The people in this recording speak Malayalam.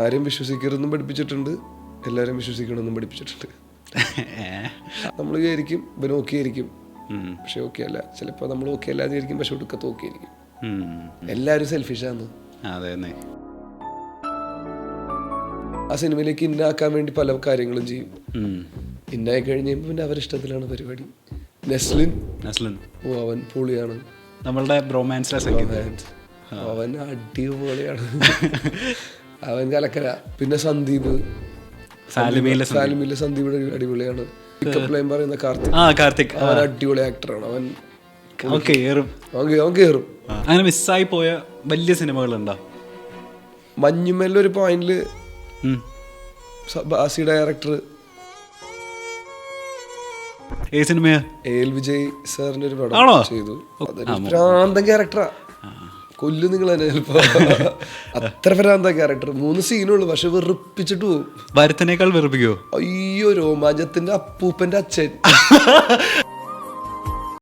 ആരെയും വിശ്വസിക്കരുതെന്നും പഠിപ്പിച്ചിട്ടുണ്ട്, എല്ലാവരും വിശ്വസിക്കണമെന്നും പഠിപ്പിച്ചിട്ടുണ്ട്. നമ്മൾ വിചാരിക്കും ഇവൻ ഓക്കെ ആയിരിക്കും, പക്ഷെ ഓക്കെ അല്ല. ചിലപ്പോൾ നമ്മൾ ഓക്കെ അല്ലാതെ ആയിരിക്കും, പക്ഷെ ഒടുക്കത്ത് ഓക്കെ ആയിരിക്കും. എല്ലാവരും സെൽഫിഷാണ്. ആ സിനിമയിലേക്ക് ഇന്നാക്കാൻ വേണ്ടി പല കാര്യങ്ങളും ചെയ്യും. ഇന്നായി കഴിഞ്ഞ് കഴിയുമ്പോൾ പിന്നെ അവരിഷ്ടത്തിലാണ് പരിപാടി. നെസ്ലിൻ ഓ അവൻ പൊളിയാണ്, നമ്മളുടെ അവൻ അടിപൊളിയാണ്. അവൻ കലക്കര. പിന്നെ സന്ദീപ്, സാലിമിലെ സന്ദീപ് അടിപൊളിയാണ്. പിക്കപ്പ് ലൈൻ പറയുന്ന കാർത്തിക്, അവൻ അടിപൊളി ആക്ടറാണ്. അവൻ കേറും. അങ്ങനെ മിസ്സായി പോയ വലിയ സിനിമകളുണ്ടോ? മഞ്ഞുമേലൊരു പോയിന്റില് ബാസി ഡയറക്ടർ സിനിമയാ എൽ വിജയ് സാറിന്റെ ഒരു പടം ചെയ്തു. അതൊരു ഭ്രാന്തൻ ക്യാരക്ടറാ, കൊല്ലു നിങ്ങൾ തന്നെ ചിലപ്പോ. അത്ര ഭ്രാന്ത ക്യാരക്ടർ. 3 സീനുള്ളൂ, പക്ഷെ വെറുപ്പിച്ചിട്ട് പോകും. ഭരതനേക്കാൾ വെറുപ്പിക്കോ? അയ്യോ, രോമാഞ്ചത്തിന്റെ അപ്പൂപ്പന്റെ അച്ഛൻ.